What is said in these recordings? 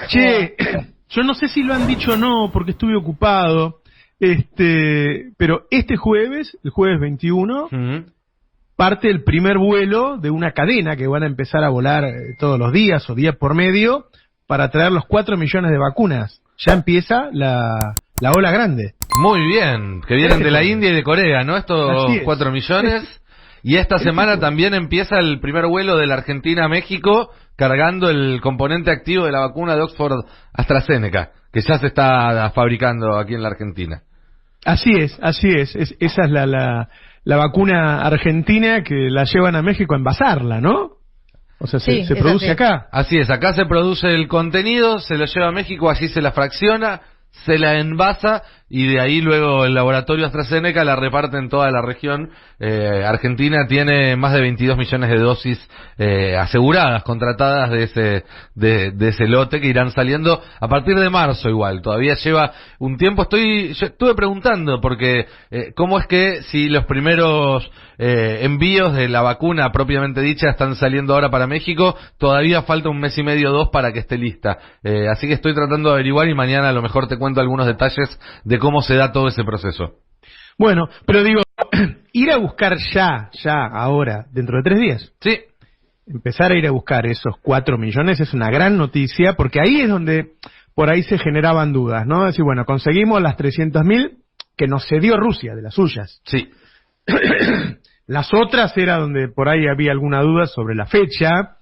Che, yo no sé si lo han dicho o no, porque estuve ocupado, pero este jueves, el jueves 21, parte el primer vuelo de una cadena que van a empezar a volar todos los días o día por medio para traer los 4 millones de vacunas. Ya empieza la ola grande. Muy bien, que vienen de la India y de Corea, ¿no? Estos 4 millones. Y esta semana también empieza el primer vuelo de la Argentina a México, cargando el componente activo de la vacuna de Oxford AstraZeneca, que ya se está fabricando aquí en la Argentina. Así es. Esa es la vacuna argentina que la llevan a México a envasarla, ¿no? O sea, se produce acá. Así es, acá se produce el contenido, se lo lleva a México, allí se la fracciona, se la envasa y de ahí luego el laboratorio AstraZeneca la reparte en toda la región. Argentina tiene más de 22 millones de dosis aseguradas, contratadas de ese lote que irán saliendo a partir de marzo igual. Todavía lleva un tiempo. Yo estuve preguntando porque cómo es que si los primeros envíos de la vacuna propiamente dicha están saliendo ahora para México, todavía falta un mes y medio o 2 para que esté lista. Así que estoy tratando de averiguar y mañana a lo mejor te cuento algunos detalles de cómo se da todo ese proceso. Bueno, pero digo, ir a buscar ya, ahora, dentro de 3 días. Sí. Empezar a ir a buscar esos 4 millones es una gran noticia, porque ahí es donde por ahí se generaban dudas, ¿no? Es decir, bueno, conseguimos las 300.000 que nos cedió Rusia, de las suyas. Sí. Las otras era donde por ahí había alguna duda sobre la fecha.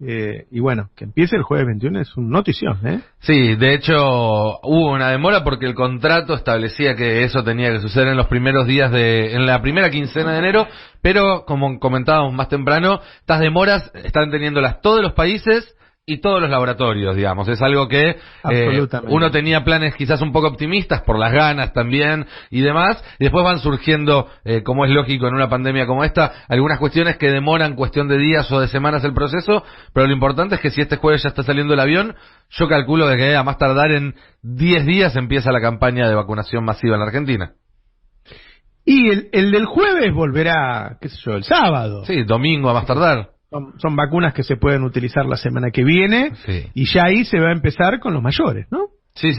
Y bueno, que empiece el jueves 21 es una notición, ¿eh? Sí, de hecho hubo una demora porque el contrato establecía que eso tenía que suceder en los primeros días en la primera quincena de enero, pero como comentábamos más temprano, estas demoras están teniéndolas todos los países y todos los laboratorios, digamos. Es algo que uno tenía planes quizás un poco optimistas por las ganas también y demás, y después van surgiendo, como es lógico en una pandemia como esta, algunas cuestiones que demoran cuestión de días o de semanas el proceso, pero lo importante es que si este jueves ya está saliendo el avión, yo calculo de que a más tardar en 10 días empieza la campaña de vacunación masiva en la Argentina. Y el del jueves volverá, qué sé yo, el sábado. Sí, domingo a más tardar. Son vacunas que se pueden utilizar la semana que viene, y ya ahí se va a empezar con los mayores, ¿no? Sí,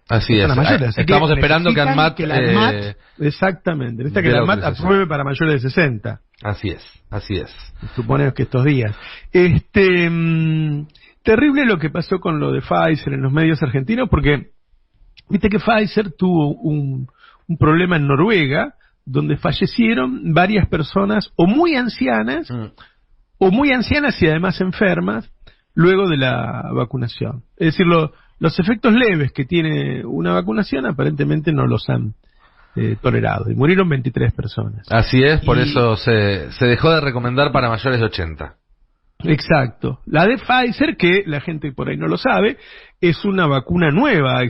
así es. Mayores, estamos esperando que ANMAT... exactamente, necesita que la ANMAT apruebe para mayores de 60. Así es. Suponemos que estos días. Terrible lo que pasó con lo de Pfizer en los medios argentinos, porque viste que Pfizer tuvo un problema en Noruega, donde fallecieron varias personas, o muy ancianas y además enfermas, luego de la vacunación. Es decir, los efectos leves que tiene una vacunación aparentemente no los han tolerado, y murieron 23 personas. Así es, por eso se dejó de recomendar para mayores de 80. Exacto. La de Pfizer, que la gente por ahí no lo sabe, es una vacuna nueva,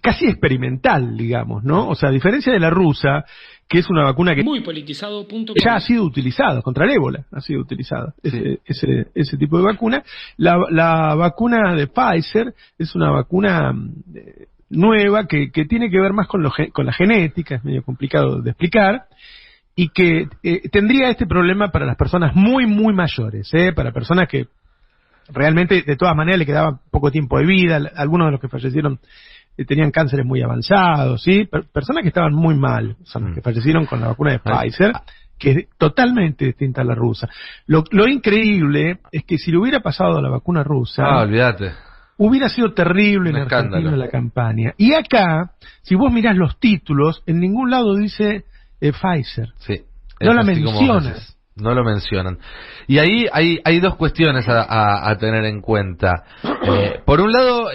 casi experimental, digamos, ¿no? O sea, a diferencia de la rusa, que es una vacuna que muy politizado.com ya ha sido utilizada contra el ébola, ha sido utilizada ese tipo de vacuna. La vacuna de Pfizer es una vacuna nueva que tiene que ver más con la genética, es medio complicado de explicar, y que tendría este problema para las personas muy, muy mayores, para personas que realmente de todas maneras le quedaba poco tiempo de vida. Algunos de los que fallecieron tenían cánceres muy avanzados, ¿sí? Personas que estaban muy mal, son los que fallecieron con la vacuna de Pfizer, que es totalmente distinta a la rusa. Lo increíble es que si le hubiera pasado a la vacuna rusa, olvídate, hubiera sido terrible en Argentina la campaña. Y acá, si vos mirás los títulos, en ningún lado dice Pfizer. Sí. No la mencionas. No lo mencionan. Y ahí hay dos cuestiones a tener en cuenta. Por un lado,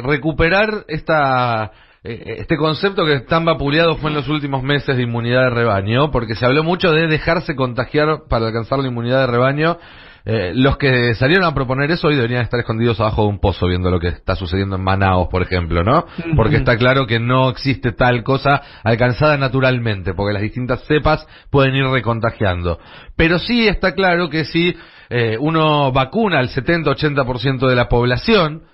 recuperar este concepto que tan vapuleado fue en los últimos meses de inmunidad de rebaño, porque se habló mucho de dejarse contagiar para alcanzar la inmunidad de rebaño. Los que salieron a proponer eso hoy deberían estar escondidos abajo de un pozo viendo lo que está sucediendo en Manaos, por ejemplo, ¿no? Porque está claro que no existe tal cosa alcanzada naturalmente, porque las distintas cepas pueden ir recontagiando. Pero sí está claro que si uno vacuna al 70-80% de la población,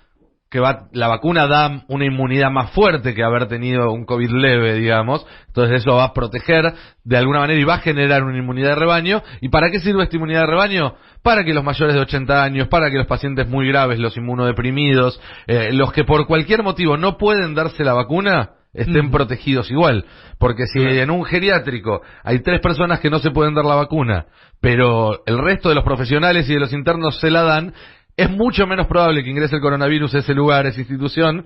la vacuna da una inmunidad más fuerte que haber tenido un COVID leve, digamos. Entonces eso va a proteger de alguna manera y va a generar una inmunidad de rebaño. ¿Y para qué sirve esta inmunidad de rebaño? Para que los mayores de 80 años, para que los pacientes muy graves, los inmunodeprimidos, los que por cualquier motivo no pueden darse la vacuna, estén protegidos igual. Porque si en un geriátrico hay 3 personas que no se pueden dar la vacuna, pero el resto de los profesionales y de los internos se la dan, es mucho menos probable que ingrese el coronavirus a ese lugar, a esa institución,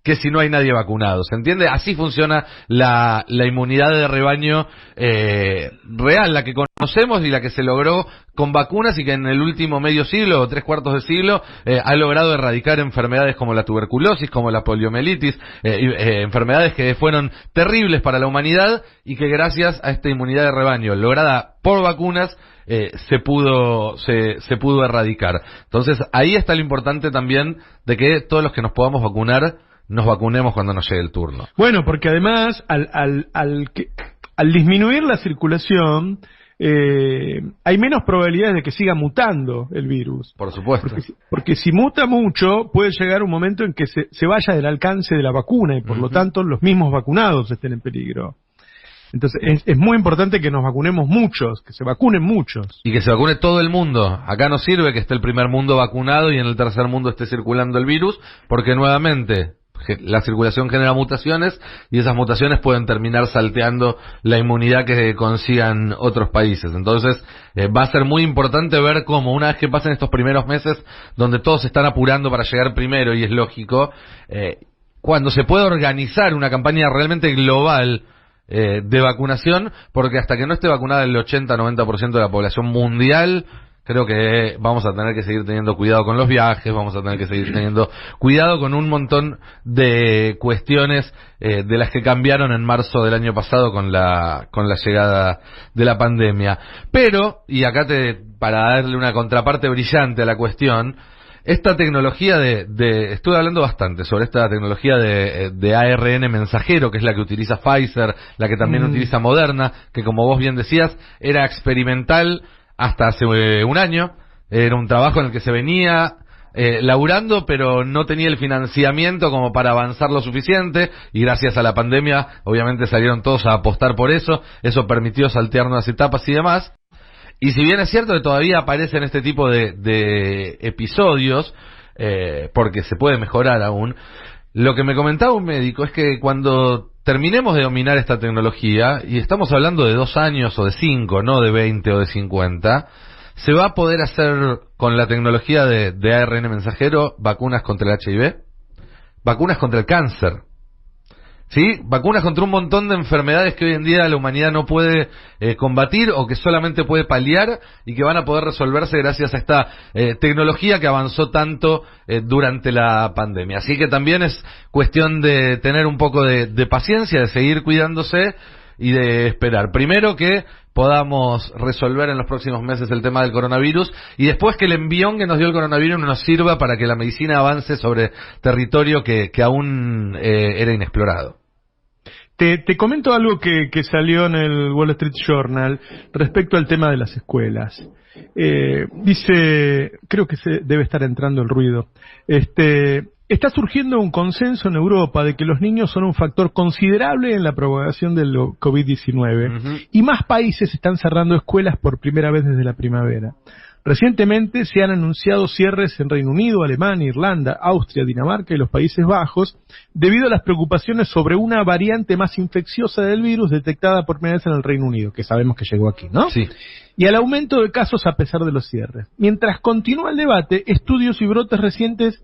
que si no hay nadie vacunado. ¿Se entiende? Así funciona la inmunidad de rebaño real, la que conocemos y la que se logró con vacunas y que en el último medio siglo o 3/4 de siglo ha logrado erradicar enfermedades como la tuberculosis, como la poliomielitis, enfermedades que fueron terribles para la humanidad y que gracias a esta inmunidad de rebaño lograda por vacunas se pudo erradicar. Entonces ahí está lo importante también de que todos los que nos podamos vacunar nos vacunemos cuando nos llegue el turno. Bueno, porque además al disminuir la circulación hay menos probabilidades de que siga mutando el virus. Por supuesto. Porque si muta mucho puede llegar un momento en que se vaya del alcance de la vacuna y por lo tanto los mismos vacunados estén en peligro. Entonces es muy importante que nos vacunemos muchos, que se vacunen muchos. Y que se vacune todo el mundo. Acá no sirve que esté el primer mundo vacunado y en el tercer mundo esté circulando el virus, porque nuevamente la circulación genera mutaciones y esas mutaciones pueden terminar salteando la inmunidad que consigan otros países. Entonces va a ser muy importante ver cómo una vez que pasen estos primeros meses donde todos se están apurando para llegar primero, y es lógico, cuando se pueda organizar una campaña realmente global de vacunación, porque hasta que no esté vacunada el 80-90% de la población mundial, creo que vamos a tener que seguir teniendo cuidado con los viajes, vamos a tener que seguir teniendo cuidado con un montón de cuestiones de las que cambiaron en marzo del año pasado con la llegada de la pandemia. Pero, y acá para darle una contraparte brillante a la cuestión, esta tecnología estuve hablando bastante sobre esta tecnología de ARN mensajero, que es la que utiliza Pfizer, la que también utiliza Moderna, que como vos bien decías, era experimental hasta hace un año, era un trabajo en el que se venía laburando, pero no tenía el financiamiento como para avanzar lo suficiente, y gracias a la pandemia, obviamente salieron todos a apostar por eso permitió saltear unas etapas y demás. Y si bien es cierto que todavía aparecen este tipo de episodios, porque se puede mejorar aún, lo que me comentaba un médico es que cuando terminemos de dominar esta tecnología, y estamos hablando de 2 años o de 5, no de 20 o de 50, se va a poder hacer con la tecnología de ARN mensajero vacunas contra el HIV, vacunas contra el cáncer, ¿sí? Vacunas contra un montón de enfermedades que hoy en día la humanidad no puede combatir o que solamente puede paliar y que van a poder resolverse gracias a esta tecnología que avanzó tanto durante la pandemia. Así que también es cuestión de tener un poco de paciencia, de seguir cuidándose y de esperar. Primero que podamos resolver en los próximos meses el tema del coronavirus y después que el envión que nos dio el coronavirus nos sirva para que la medicina avance sobre territorio que aún era inexplorado. Te comento algo que salió en el Wall Street Journal respecto al tema de las escuelas. Dice, creo que se debe estar entrando el ruido. Está surgiendo un consenso en Europa de que los niños son un factor considerable en la propagación del COVID-19 y más países están cerrando escuelas por primera vez desde la primavera. Recientemente se han anunciado cierres en Reino Unido, Alemania, Irlanda, Austria, Dinamarca y los Países Bajos debido a las preocupaciones sobre una variante más infecciosa del virus detectada por primera vez en el Reino Unido, que sabemos que llegó aquí, ¿no? Sí. Y al aumento de casos a pesar de los cierres. Mientras continúa el debate, estudios y brotes recientes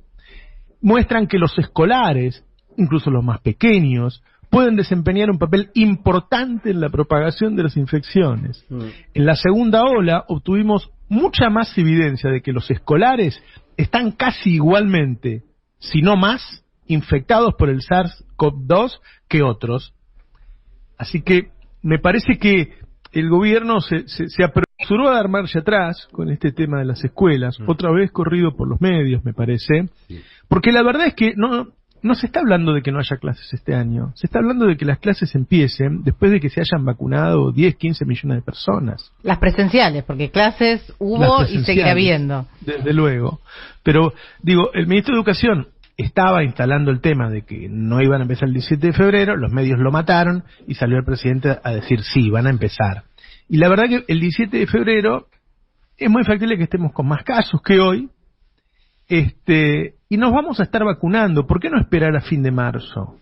muestran que los escolares, incluso los más pequeños, pueden desempeñar un papel importante en la propagación de las infecciones. En la segunda ola obtuvimos mucha más evidencia de que los escolares están casi igualmente, si no más, infectados por el SARS-CoV-2 que otros. Así que me parece que el gobierno se apresuró a dar marcha atrás con este tema de las escuelas, otra vez corrido por los medios, me parece, porque la verdad es que no se está hablando de que no haya clases este año, se está hablando de que las clases empiecen después de que se hayan vacunado 10, 15 millones de personas. Las presenciales, porque clases hubo y seguirá habiendo. Desde luego. Pero, digo, el ministro de Educación estaba instalando el tema de que no iban a empezar el 17 de febrero, los medios lo mataron y salió el presidente a decir sí, van a empezar. Y la verdad que el 17 de febrero es muy factible que estemos con más casos que hoy, y nos vamos a estar vacunando. ¿Por qué no esperar a fin de marzo?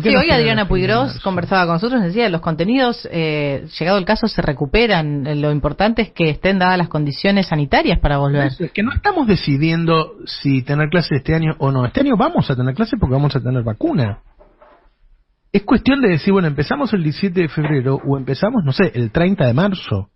Sí, hoy Adriana Puigros conversaba con nosotros, decía, los contenidos, llegado el caso, se recuperan. Lo importante es que estén dadas las condiciones sanitarias para volver. Es que no estamos decidiendo si tener clase este año o no. Este año vamos a tener clase porque vamos a tener vacuna. Es cuestión de decir, bueno, empezamos el 17 de febrero o empezamos, no sé, el 30 de marzo.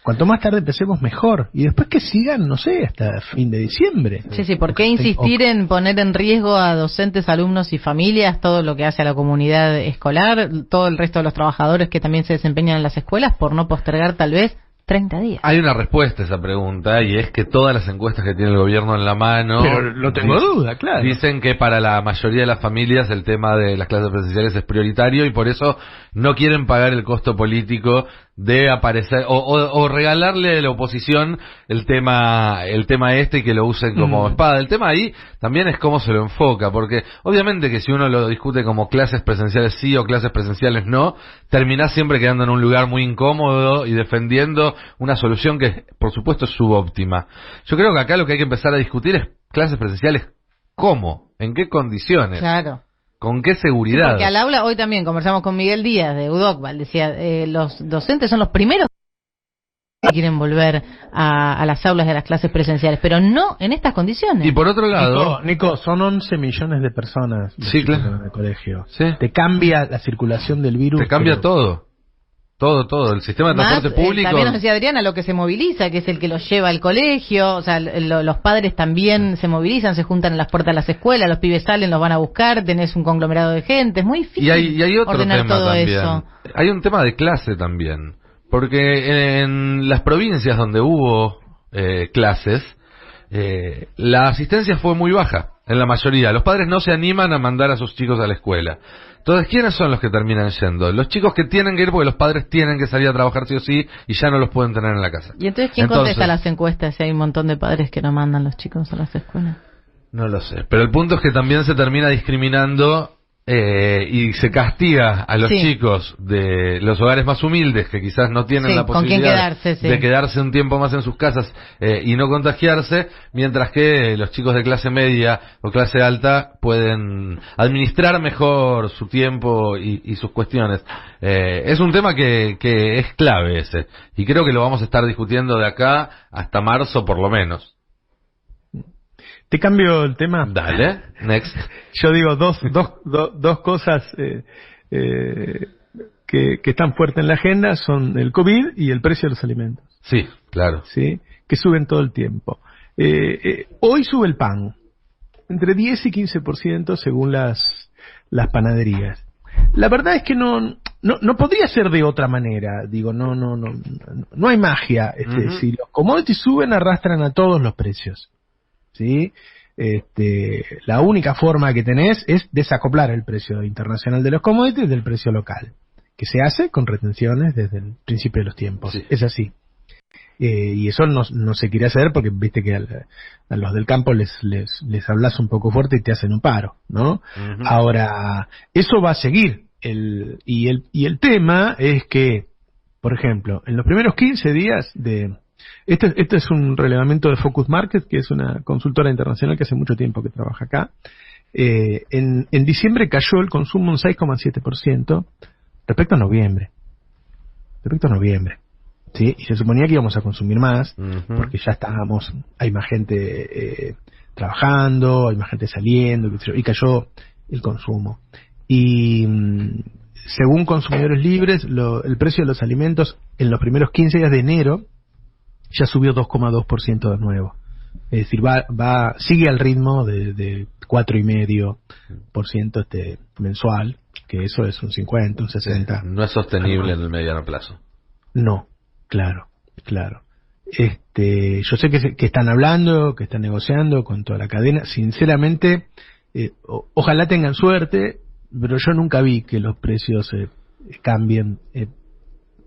Cuanto más tarde empecemos, mejor. Y después que sigan, no sé, hasta fin de diciembre. Sí, ¿por qué insistir en poner en riesgo a docentes, alumnos y familias, todo lo que hace a la comunidad escolar, todo el resto de los trabajadores que también se desempeñan en las escuelas, por no postergar tal vez 30 días? Hay una respuesta a esa pregunta, y es que todas las encuestas que tiene el gobierno en la mano... Pero no tengo duda, claro. Dicen que para la mayoría de las familias el tema de las clases presenciales es prioritario y por eso no quieren pagar el costo político de aparecer o regalarle a la oposición el tema y que lo usen como espada. El tema ahí también es cómo se lo enfoca, porque obviamente que si uno lo discute como clases presenciales sí o clases presenciales no, terminás siempre quedando en un lugar muy incómodo y defendiendo una solución que por supuesto es subóptima. Yo creo que acá lo que hay que empezar a discutir es clases presenciales, ¿cómo? ¿En qué condiciones? Claro. ¿Con qué seguridad? Sí, porque al aula, hoy también conversamos con Miguel Díaz de UDOCVAL, decía, los docentes son los primeros que quieren volver a las aulas de las clases presenciales, pero no en estas condiciones. Y por otro lado... Nico, son 11 millones de personas claro, en el colegio. Sí. Te cambia la circulación del virus. Te cambia todo. Todo. El sistema de transporte público... También nos decía Adriana, lo que se moviliza, que es el que los lleva al colegio, o sea, los padres también se movilizan, se juntan en las puertas de las escuelas, los pibes salen, los van a buscar, tenés un conglomerado de gente, es muy difícil y hay otro ordenar tema todo también. eso. Hay un tema de clase también, porque en las provincias donde hubo clases, la asistencia fue muy baja, en la mayoría. Los padres no se animan a mandar a sus chicos a la escuela. Entonces, ¿quiénes son los que terminan yendo? Los chicos que tienen que ir porque los padres tienen que salir a trabajar sí o sí y ya no los pueden tener en la casa. ¿Y entonces quién contesta las encuestas si hay un montón de padres que no mandan los chicos a las escuelas? No lo sé, pero el punto es que también se termina discriminando y se castiga a los chicos de los hogares más humildes que quizás no tienen la posibilidad de quedarse un tiempo más en sus casas y no contagiarse, mientras que los chicos de clase media o clase alta pueden administrar mejor su tiempo y sus cuestiones. Es un tema que es clave ese, y creo que lo vamos a estar discutiendo de acá hasta marzo por lo menos. Te cambio el tema. Dale, next. Yo digo dos cosas que están fuertes en la agenda, son el COVID y el precio de los alimentos. Sí, claro. Sí, que suben todo el tiempo. Hoy sube el pan, entre 10 y 15% según las panaderías. La verdad es que no podría ser de otra manera. Digo, no hay magia. Si los commodities suben, arrastran a todos los precios. ¿Sí? La única forma que tenés es desacoplar el precio internacional de los commodities del precio local, que se hace con retenciones desde el principio de los tiempos. Sí. Es así. Y eso no se quiere hacer porque viste que a los del campo les hablas un poco fuerte y te hacen un paro, ¿no? Ahora, eso va a seguir. Y el tema es que, por ejemplo, en los primeros 15 días de... Este es un relevamiento de Focus Market, que es una consultora internacional que hace mucho tiempo que trabaja acá. En diciembre cayó el consumo un 6,7% respecto a noviembre. ¿Sí? Y se suponía que íbamos a consumir más, porque ya hay más gente trabajando, hay más gente saliendo, y cayó el consumo. Y según Consumidores Libres, el precio de los alimentos en los primeros 15 días de enero ya subió 2,2% de nuevo. Es decir, sigue al ritmo de 4,5% mensual, que eso es un 50, un 60. No es sostenible en el mediano plazo. No, claro. Yo sé que están hablando, que están negociando con toda la cadena. Sinceramente, ojalá tengan suerte, pero yo nunca vi que los precios cambien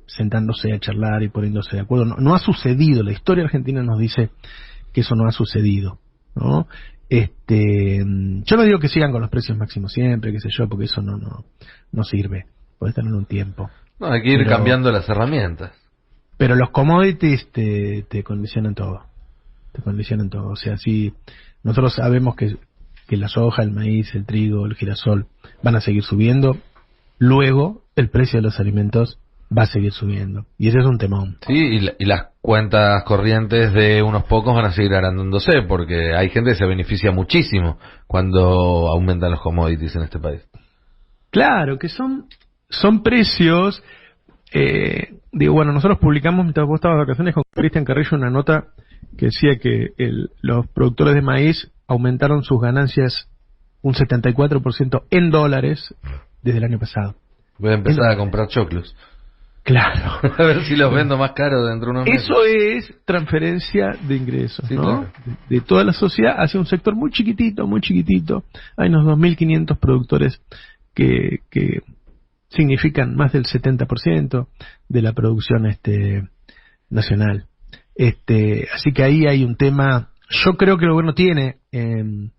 sentándose a charlar y poniéndose de acuerdo. No ha sucedido. La historia argentina nos dice que eso no ha sucedido, ¿no? Yo no digo que sigan con los precios máximos siempre, qué sé yo, porque eso no sirve. Podés tener un tiempo. No, hay que ir cambiando las herramientas. Pero los commodities te condicionan todo. Te condicionan todo. O sea, si nosotros sabemos que la soja, el maíz, el trigo, el girasol van a seguir subiendo, luego el precio de los alimentos va a seguir subiendo. Y ese es un temón. Sí, y las cuentas corrientes de unos pocos van a seguir agrandándose, porque hay gente que se beneficia muchísimo cuando aumentan los commodities en este país. Claro, que son precios... bueno, nosotros publicamos, mientras vos estabas de vacaciones, con Cristian Carrillo una nota que decía que los productores de maíz aumentaron sus ganancias un 74% en dólares desde el año pasado. Voy a empezar a comprar choclos. Claro. A ver si los vendo más caros dentro de unos meses. Eso es transferencia de ingresos, sí, ¿no? Claro. De toda la sociedad hacia un sector muy chiquitito, muy chiquitito. Hay unos 2.500 productores que significan más del 70% de la producción nacional. Así que ahí hay un tema. Yo creo que el gobierno tiene en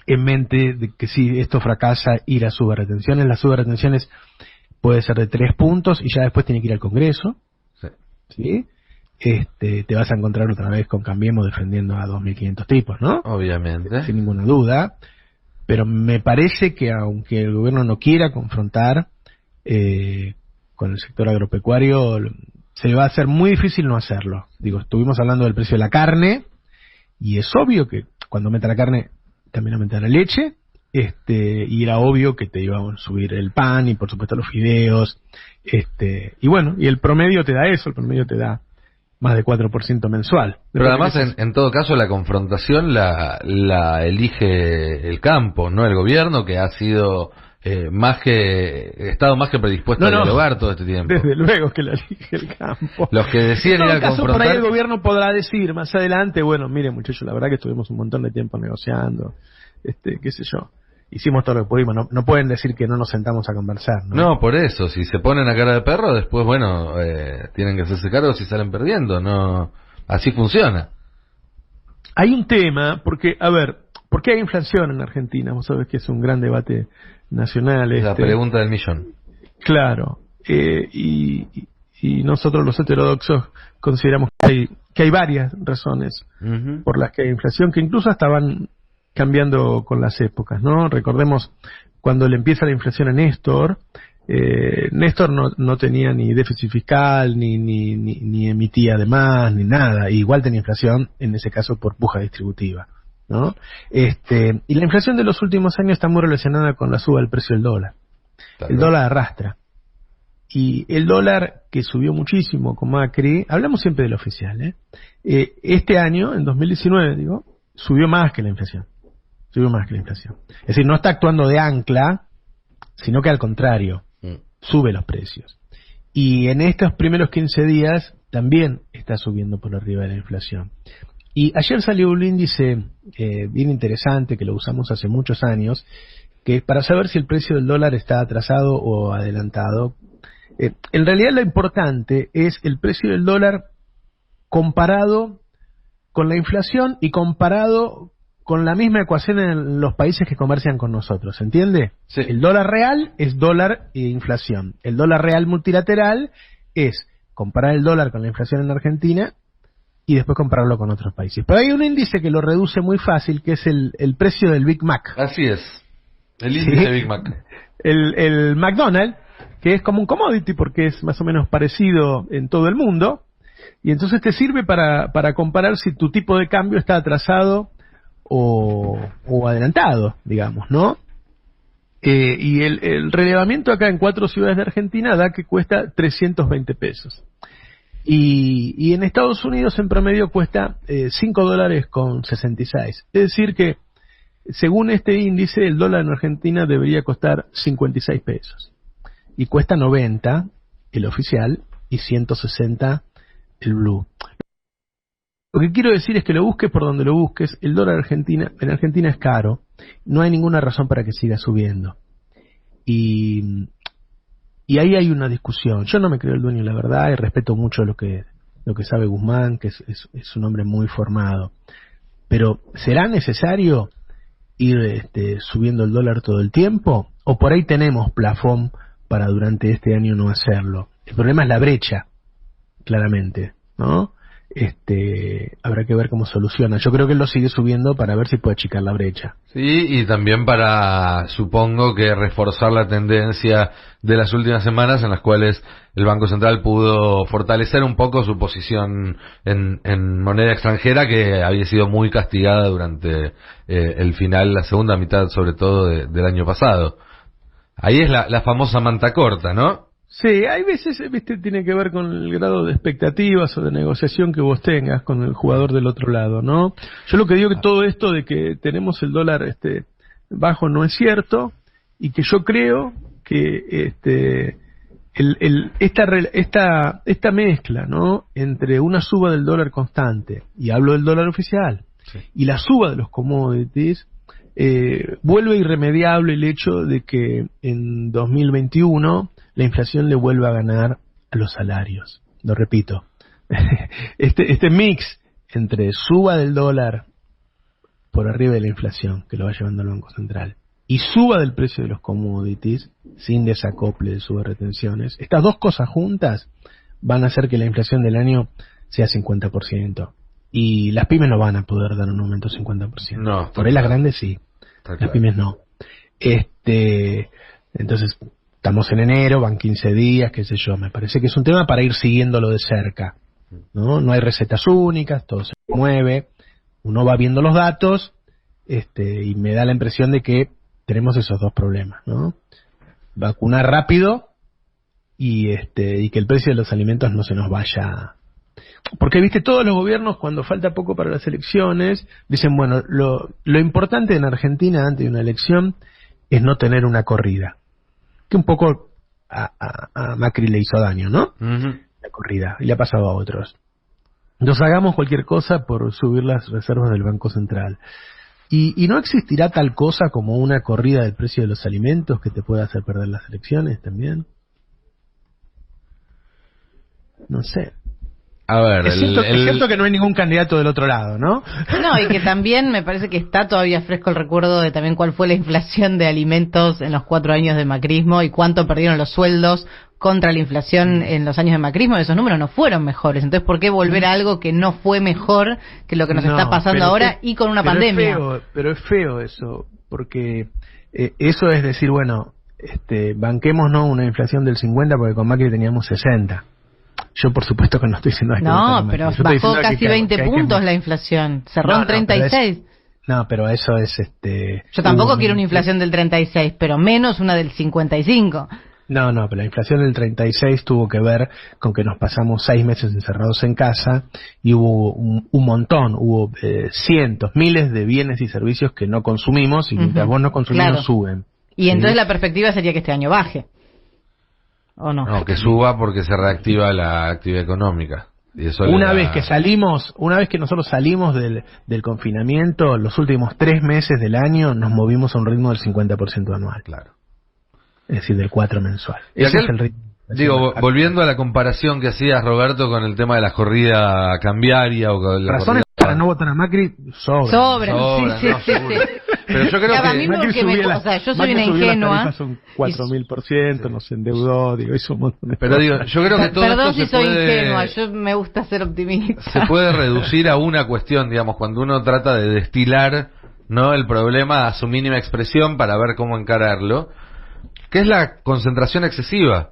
mente de que si esto fracasa, ir a subretenciones. Las subretenciones puede ser de 3 puntos y ya después tiene que ir al Congreso. ¿Sí? Te vas a encontrar otra vez con Cambiemos defendiendo a 2.500 tipos, ¿no? Obviamente. Sin ninguna duda. Pero me parece que aunque el gobierno no quiera confrontar con el sector agropecuario, se le va a hacer muy difícil no hacerlo. Digo, estuvimos hablando del precio de la carne, y es obvio que cuando aumenta la carne, también aumenta la leche, y era obvio que te iban a subir el pan y por supuesto los fideos, y bueno, y el promedio te da eso, el promedio te da más de 4% mensual. Pero además, en todo caso, la confrontación la elige el campo, no el gobierno, que ha sido estado más que predispuesto a dialogar todo este tiempo. Desde luego que la elige el campo. Los que deciden ir a confrontar. Por ahí el gobierno podrá decir más adelante, bueno, mire muchachos, la verdad que estuvimos un montón de tiempo negociando, qué sé yo. Hicimos todo lo que pudimos, no pueden decir que no nos sentamos a conversar, ¿no? No, por eso, si se ponen a cara de perro, después, bueno, tienen que hacerse cargo si salen perdiendo, no, así funciona. Hay un tema, porque, a ver, ¿por qué hay inflación en Argentina? Vos sabés que es un gran debate nacional. La pregunta del millón. Claro, y nosotros los heterodoxos consideramos que hay varias razones por las que hay inflación, que incluso hasta van cambiando con las épocas, ¿no? Recordemos cuando le empieza la inflación a Néstor, Néstor no tenía ni déficit fiscal, ni emitía de más, ni nada, y igual tenía inflación, en ese caso por puja distributiva, ¿no? Y la inflación de los últimos años está muy relacionada con la suba del precio del dólar. El dólar arrastra. Y el dólar, que subió muchísimo con Macri, hablamos siempre del oficial, este año, en 2019, digo, subió más que la inflación. Subió más que la inflación. Es decir, no está actuando de ancla, sino que al contrario, sube los precios. Y en estos primeros 15 días también está subiendo por arriba de la inflación. Y ayer salió un índice bien interesante, que lo usamos hace muchos años, que es para saber si el precio del dólar está atrasado o adelantado. En realidad lo importante es el precio del dólar comparado con la inflación y comparado con la misma ecuación en los países que comercian con nosotros, ¿entiende? Sí. El dólar real es dólar e inflación. El dólar real multilateral es comparar el dólar con la inflación en Argentina y después compararlo con otros países. Pero hay un índice que lo reduce muy fácil, que es el precio del Big Mac. Así es, el índice Big Mac. El McDonald's, que es como un commodity porque es más o menos parecido en todo el mundo, y entonces te sirve para comparar si tu tipo de cambio está atrasado o adelantado, digamos, ¿no? Y el relevamiento acá en 4 ciudades de Argentina da que cuesta 320 pesos. Y en Estados Unidos en promedio cuesta $5.66. Es decir que, según este índice, el dólar en Argentina debería costar 56 pesos. Y cuesta 90 el oficial y 160 el blue. Lo que quiero decir es que lo busques por donde lo busques, el dólar en Argentina es caro, no hay ninguna razón para que siga subiendo. Y ahí hay una discusión. Yo no me creo el dueño de la verdad y respeto mucho lo que sabe Guzmán, que es un hombre muy formado. pero ¿será necesario ir subiendo el dólar todo el tiempo? ¿O por ahí tenemos plafón para durante este año no hacerlo? El problema es la brecha, claramente, ¿no? Habrá que ver cómo soluciona. Yo creo que él lo sigue subiendo para ver si puede achicar la brecha. Sí, y también para, supongo que reforzar la tendencia de las últimas semanas en las cuales el Banco Central pudo fortalecer un poco su posición en moneda extranjera, que había sido muy castigada durante el final, la segunda mitad sobre todo del año pasado. Ahí es la famosa manta corta, ¿no? Sí, hay veces, tiene que ver con el grado de expectativas o de negociación que vos tengas con el jugador del otro lado, ¿no? Yo lo que digo que todo esto de que tenemos el dólar bajo no es cierto, y que yo creo que esta mezcla, ¿no?, entre una suba del dólar constante, y hablo del dólar oficial, sí, y la suba de los commodities, vuelve irremediable el hecho de que en 2021 la inflación le vuelva a ganar a los salarios. Lo repito, este mix entre suba del dólar por arriba de la inflación, que lo va llevando el Banco Central, y suba del precio de los commodities, sin desacople de suba de retenciones, estas dos cosas juntas van a hacer que la inflación del año sea 50%. Y las pymes no van a poder dar un aumento de 50%. No, por ahí las grandes sí, las pymes no. Entonces, estamos en enero, van 15 días, qué sé yo. Me parece que es un tema para ir siguiéndolo de cerca, ¿no? No hay recetas únicas, todo se mueve. Uno va viendo los datos, y me da la impresión de que tenemos esos dos problemas, ¿no? Vacunar rápido y que el precio de los alimentos no se nos vaya. Porque, todos los gobiernos, cuando falta poco para las elecciones, dicen, bueno, lo importante en Argentina antes de una elección es no tener una corrida. Que un poco a Macri le hizo daño, ¿no? Uh-huh. La corrida, y le ha pasado a otros. Entonces hagamos cualquier cosa por subir las reservas del Banco Central. ¿Y no existirá tal cosa como una corrida del precio de los alimentos que te pueda hacer perder las elecciones también? No sé. A ver, es cierto que no hay ningún candidato del otro lado, ¿no? No, y que también me parece que está todavía fresco el recuerdo de también cuál fue la inflación de alimentos en los 4 años de macrismo y cuánto perdieron los sueldos contra la inflación en los años de macrismo. Esos números no fueron mejores. Entonces, ¿por qué volver a algo que no fue mejor que lo que nos está pasando ahora y con una pandemia? Pero es feo eso, porque eso es decir, bueno, banquémonos una inflación del 50 porque con Macri teníamos 60. Yo, por supuesto, que no estoy diciendo esto. No, pero bajó casi 20 puntos la inflación. Cerró en 36. Pero eso es... Yo tampoco quiero una inflación del 36, pero menos una del 55. No, pero la inflación del 36 tuvo que ver con que nos pasamos 6 meses encerrados en casa y hubo un montón, hubo cientos, miles de bienes y servicios que no consumimos y mientras vos no consumís, claro, suben. Y entonces la perspectiva sería que este año baje. ¿O no? No, que suba porque se reactiva la actividad económica. Y eso una vez que nosotros salimos del confinamiento, los últimos 3 meses del año nos movimos a un ritmo del 50% anual. Claro. Es decir, del 4 mensual. Y ese es el ritmo. Digo, volviendo a la comparación que hacías, Roberto, con el tema de la corrida cambiaria o con la razones corrida... para no votar a Macri sobran. Sí. Pero yo creo que Macri yo soy una ingenua. Las tarifas son 4.000%, nos endeudó, hizo un montón de Pero digo, yo creo que todo Perdón esto si se soy puede... ingenua, yo me gusta ser optimista. Se puede reducir a una cuestión, digamos, cuando uno trata de destilar, ¿no?, el problema a su mínima expresión para ver cómo encararlo, que es la concentración excesiva.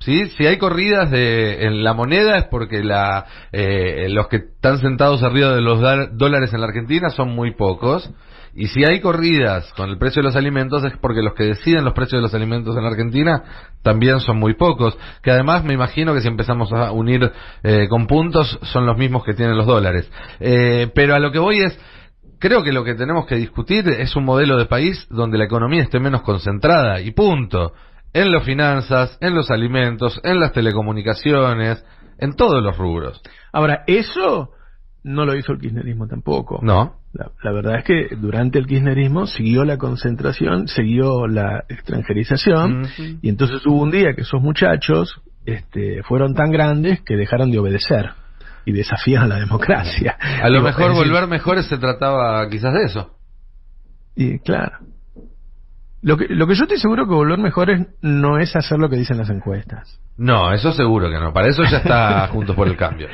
¿Sí? Si hay corridas en la moneda es porque los que están sentados arriba de los dólares en la Argentina son muy pocos, y si hay corridas con el precio de los alimentos es porque los que deciden los precios de los alimentos en la Argentina también son muy pocos, que además me imagino que si empezamos a unir con puntos son los mismos que tienen los dólares. Pero a lo que voy es, creo que lo que tenemos que discutir es un modelo de país donde la economía esté menos concentrada, y punto. En las finanzas, en los alimentos, en las telecomunicaciones, en todos los rubros. Ahora, eso no lo hizo el kirchnerismo tampoco. No. La verdad es que durante el kirchnerismo siguió la concentración, siguió la extranjerización, y entonces hubo un día que esos muchachos fueron tan grandes que dejaron de obedecer. y desafían a la democracia. A lo mejor volver mejores se trataba quizás de eso. Y claro. Lo que yo estoy seguro que volver mejores no es hacer lo que dicen las encuestas. No, eso seguro que no. Para eso ya está Juntos por el Cambio.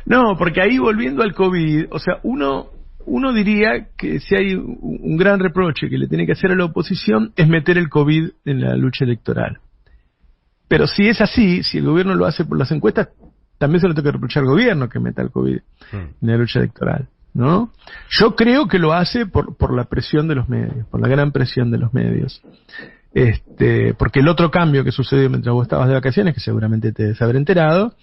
No, porque ahí volviendo al COVID, o sea, uno diría que si hay un gran reproche que le tiene que hacer a la oposición es meter el COVID en la lucha electoral. Pero si es así, si el gobierno lo hace por las encuestas, también se le toca reprochar al gobierno que meta el COVID en la lucha electoral, ¿no? Yo creo que lo hace por la presión de los medios, por la gran presión de los medios. Porque el otro cambio que sucedió mientras vos estabas de vacaciones, que seguramente te debes haber enterado,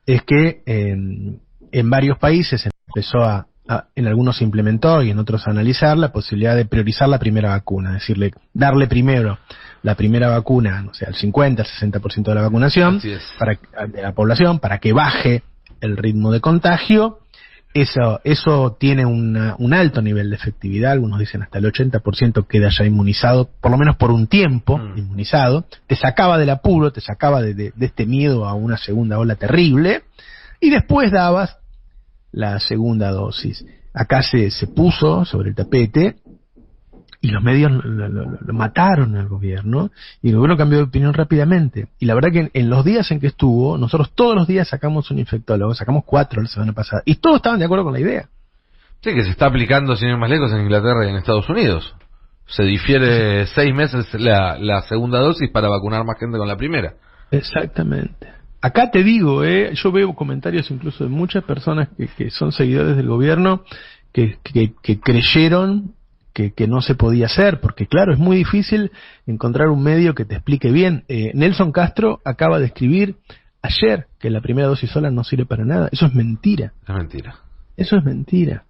es que en varios países empezó en algunos se implementó y en otros a analizar la posibilidad de priorizar la primera vacuna, es decir, darle primero la primera vacuna, no sé, al 50, al 60% de la vacunación de la población para que baje el ritmo de contagio. Eso tiene un alto nivel de efectividad, algunos dicen hasta el 80% queda ya inmunizado, por lo menos por un tiempo inmunizado, te sacaba del apuro, te sacaba de este miedo a una segunda ola terrible, y después dabas la segunda dosis. Acá se puso sobre el tapete, y los medios lo mataron al gobierno, y el gobierno cambió de opinión rápidamente. Y la verdad que en los días en que estuvo, nosotros todos los días sacamos un infectólogo, sacamos 4 la semana pasada, y todos estaban de acuerdo con la idea. Sí, que se está aplicando sin ir más lejos en Inglaterra y en Estados Unidos. Se difiere 6 meses la segunda dosis para vacunar más gente con la primera. Exactamente. Acá te digo, yo veo comentarios incluso de muchas personas que son seguidores del gobierno que creyeron que no se podía hacer, porque claro, es muy difícil encontrar un medio que te explique bien. Nelson Castro acaba de escribir ayer que la primera dosis sola no sirve para nada. Eso es mentira. Es mentira. Eso es mentira.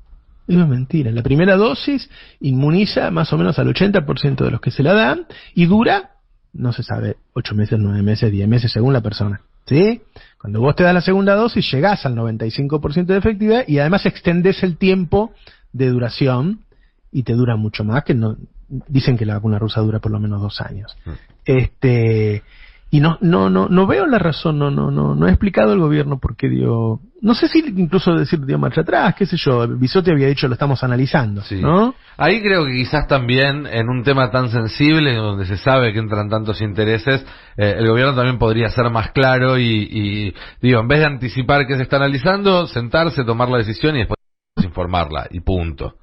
Eso es mentira. La primera dosis inmuniza más o menos al 80% de los que se la dan y dura, no se sabe, 8 meses, 9 meses, 10 meses, según la persona. ¿Sí? Cuando vos te das la segunda dosis, llegás al 95% de efectividad y además extendés el tiempo de duración y te dura mucho más, que no dicen que la vacuna rusa dura por lo menos 2 años. Y no veo la razón, no ha explicado el gobierno por qué dio, no sé si incluso decir dio marcha atrás, qué sé yo, Bisotti había dicho lo estamos analizando, sí. ¿no? Ahí creo que quizás también en un tema tan sensible, donde se sabe que entran tantos intereses, el gobierno también podría ser más claro y digo, en vez de anticipar qué se está analizando, sentarse, tomar la decisión y después informarla, y punto.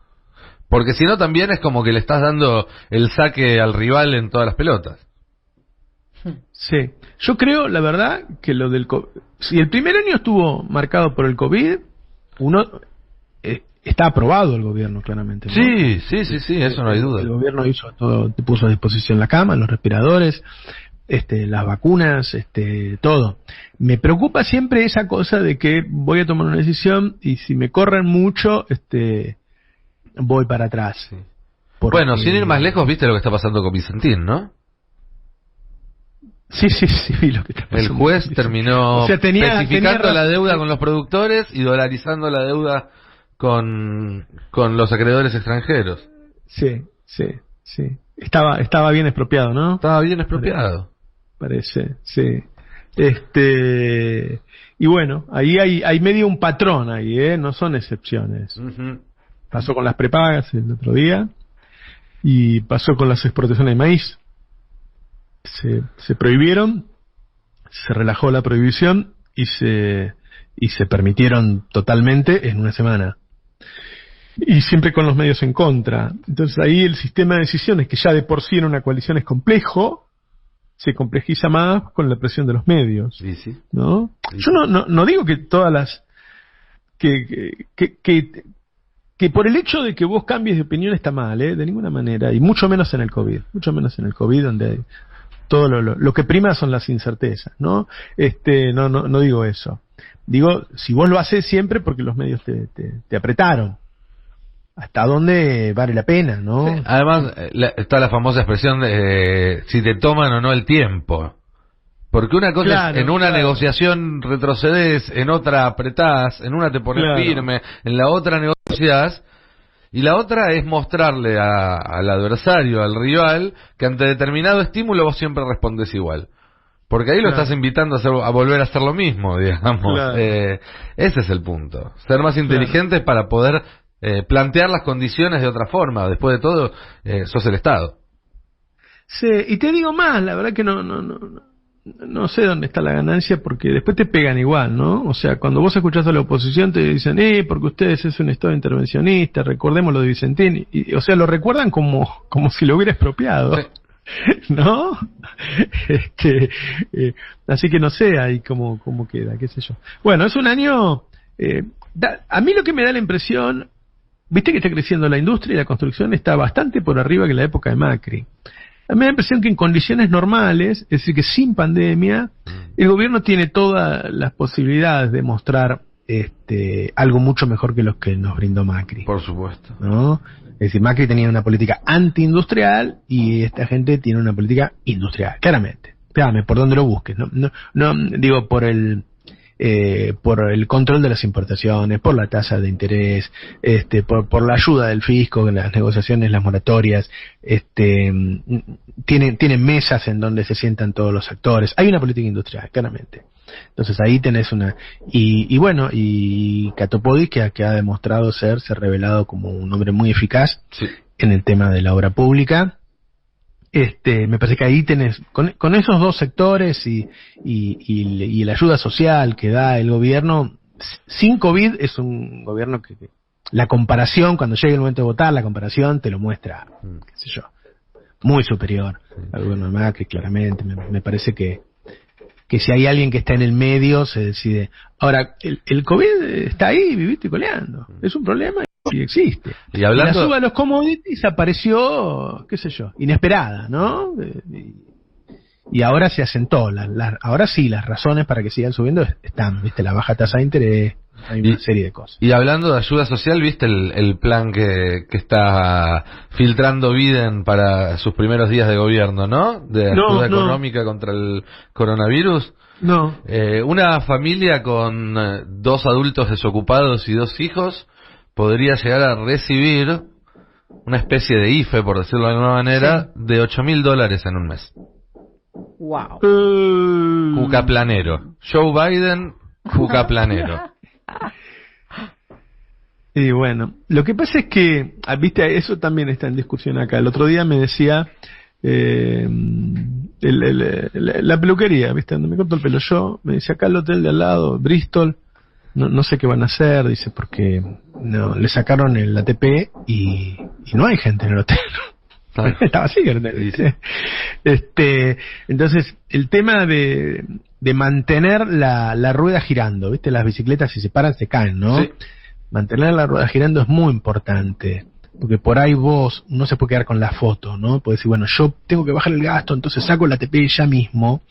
Porque si no también es como que le estás dando el saque al rival en todas las pelotas. Sí, yo creo, la verdad, que lo del COVID, si el primer año estuvo marcado por el COVID, está aprobado el gobierno, claramente, ¿no? Sí, eso no hay duda. El gobierno hizo todo, te puso a disposición la cama, los respiradores, las vacunas, todo. Me preocupa siempre esa cosa de que voy a tomar una decisión y si me corren mucho, voy para atrás. Sí. Porque... Bueno, sin ir más lejos, viste lo que está pasando con Vicentín, ¿no? Sí, vi lo que está pasando. El juez terminó especificando la deuda con los productores y dolarizando la deuda con los acreedores extranjeros. Sí. Estaba bien expropiado, ¿no? Estaba bien expropiado. Parece, sí. Y bueno, ahí hay medio un patrón ahí, no son excepciones. Uh-huh. Pasó con las prepagas el otro día y pasó con las exportaciones de maíz. Se prohibieron, se relajó la prohibición y se permitieron totalmente en una semana. Y siempre con los medios en contra. Entonces ahí el sistema de decisiones, que ya de por sí en una coalición es complejo, se complejiza más con la presión de los medios. Sí. ¿No? Sí. Yo no digo que todas las... Que por el hecho de que vos cambies de opinión está mal, de ninguna manera, y mucho menos en el COVID, donde hay todo lo que prima son las incertezas, ¿no? No digo eso. Digo, si vos lo haces siempre porque los medios te apretaron. ¿Hasta dónde vale la pena, no? Sí. Además, está la famosa expresión de si te toman o no el tiempo. Porque una cosa es, en una negociación retrocedes, en otra apretás, en una te pones firme, en la otra negociás, y la otra es mostrarle al adversario, al rival, que ante determinado estímulo vos siempre respondes igual. Porque ahí lo Claro. estás invitando a volver a hacer lo mismo, digamos. Claro. Ese es el punto. Ser más inteligentes para poder plantear las condiciones de otra forma. Después de todo, sos el Estado. Sí, y te digo más, la verdad que no sé dónde está la ganancia, porque después te pegan igual, ¿no? O sea, cuando vos escuchás a la oposición te dicen, porque ustedes es un Estado intervencionista, recordemos lo de Vicentín, o sea, lo recuerdan como si lo hubiera expropiado. Sí. ¿No? Así que no sé ahí cómo queda, qué sé yo. Bueno, es un año... a mí lo que me da la impresión, viste que está creciendo la industria y la construcción está bastante por arriba que la época de Macri. A mí me da la impresión que en condiciones normales, es decir, que sin pandemia, el gobierno tiene todas las posibilidades de mostrar algo mucho mejor que los que nos brindó Macri. Por supuesto. ¿No? Es decir, Macri tenía una política antiindustrial y esta gente tiene una política industrial, claramente. Espérame, por donde lo busques, no digo por el control de las importaciones, por la tasa de interés, por la ayuda del fisco en las negociaciones, las moratorias, tienen mesas en donde se sientan todos los actores. Hay una política industrial, claramente. Entonces ahí tenés y bueno, y Catopodis que ha demostrado se ha revelado como un hombre muy eficaz Sí. en el tema de la obra pública. Me parece que ahí tenés, con esos dos sectores y la ayuda social que da el gobierno, sin COVID es un gobierno que la comparación, cuando llegue el momento de votar, la comparación te lo muestra, qué sé yo, muy superior al gobierno de Macri, claramente. Me parece que si hay alguien que está en el medio, se decide. Ahora, el COVID está ahí, viviste coleando. Es un problema y existe. Y hablando... La suba de los commodities apareció, qué sé yo, inesperada, ¿no? Y ahora se asentó. Ahora sí, las razones para que sigan subiendo están, ¿viste? La baja tasa de interés, hay una serie de cosas. Y hablando de ayuda social, ¿viste el plan que está filtrando Biden para sus primeros días de gobierno, ¿no? De ayuda económica contra el coronavirus. No. Una familia con 2 adultos desocupados y 2 hijos podría llegar a recibir una especie de IFE, por decirlo de alguna manera, de $8.000 en un mes. Wow. Cucaplanero. Joe Biden, cucaplanero. Y bueno, lo que pasa es que, viste, eso también está en discusión acá. El otro día me decía la peluquería, viste, donde me corto el pelo yo, me decía acá el hotel de al lado, Bristol, no sé qué van a hacer, dice, porque le sacaron el ATP y no hay gente en el hotel. Está vacío el hotel, ¿viste? Entonces, el tema de mantener la rueda girando, viste, las bicicletas si se paran se caen, ¿no? Sí. Mantener la rueda girando es muy importante, porque por ahí vos no se puede quedar con la foto, ¿no? Puedes decir, bueno, yo tengo que bajar el gasto, entonces saco el ATP ya mismo,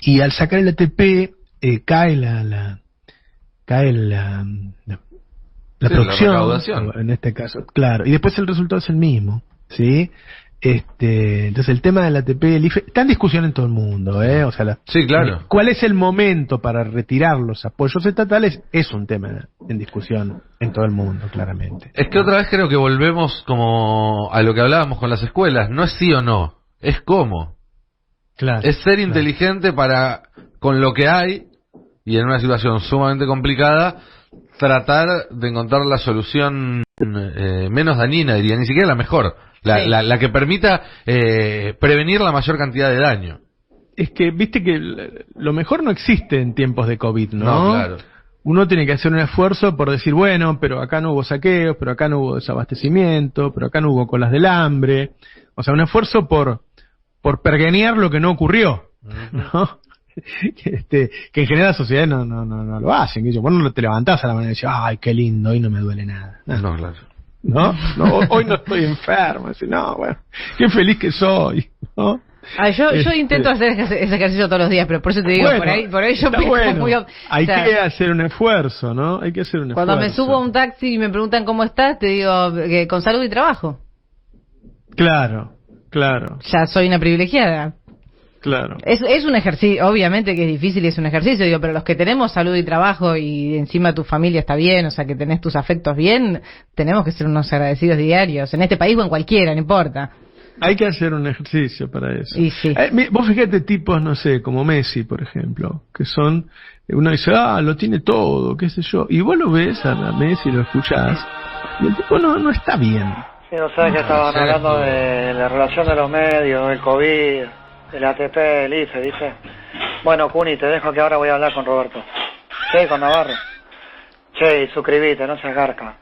y al sacar el ATP cae la producción, la recaudación. en este caso, claro, y después el resultado es el mismo, ¿sí? Entonces el tema del ATP, el IFE, está en discusión en todo el mundo, o sea, Sí, claro. ¿cuál es el momento para retirar los apoyos estatales? Es un tema en discusión en todo el mundo, claramente. Es que otra vez creo que volvemos como a lo que hablábamos con las escuelas. No es sí o no, es cómo. Claro, Es ser inteligente para, con lo que hay, y en una situación sumamente complicada, tratar de encontrar la solución menos dañina, diría, ni siquiera la mejor. La que permita prevenir la mayor cantidad de daño. Es que, viste que lo mejor no existe en tiempos de COVID, ¿no? No, claro. Uno tiene que hacer un esfuerzo por decir, bueno, pero acá no hubo saqueos, pero acá no hubo desabastecimiento, pero acá no hubo colas del hambre. O sea, un esfuerzo por pergeñar lo que no ocurrió, ¿no? Que en general la sociedad no lo hacen. Que vos no te levantás a la mañana y decís, ay, qué lindo, hoy no me duele nada. No, claro. ¿No? Hoy no estoy enfermo. Decís, no, bueno, qué feliz que soy, ¿no? Yo intento hacer ese ejercicio todos los días, pero por eso te digo, bueno, por ahí yo está me bueno. muy... Hay que hacer un esfuerzo, ¿no? Hay que hacer un Cuando esfuerzo. me subo a un taxi y me preguntan cómo estás, te digo que con salud y trabajo. Claro. Ya soy una privilegiada. Claro. Es un ejercicio, obviamente que es difícil y es un ejercicio, digo, pero los que tenemos salud y trabajo y encima tu familia está bien, o sea, que tenés tus afectos bien, tenemos que ser unos agradecidos diarios, en este país o en cualquiera, no importa. Hay que hacer un ejercicio para eso. Y sí. Vos fíjate tipos, no sé, como Messi, por ejemplo, que son, uno dice, lo tiene todo, qué sé yo, y vos lo ves a Messi, lo escuchás, y el tipo no está bien. Sí, no sabes que estaban hablando de la relación de los medios, del COVID, del ATP, del IFE, dice. Bueno, Cuni, te dejo que ahora voy a hablar con Roberto. Sí, con Navarro. Che, suscribite, no seas garca.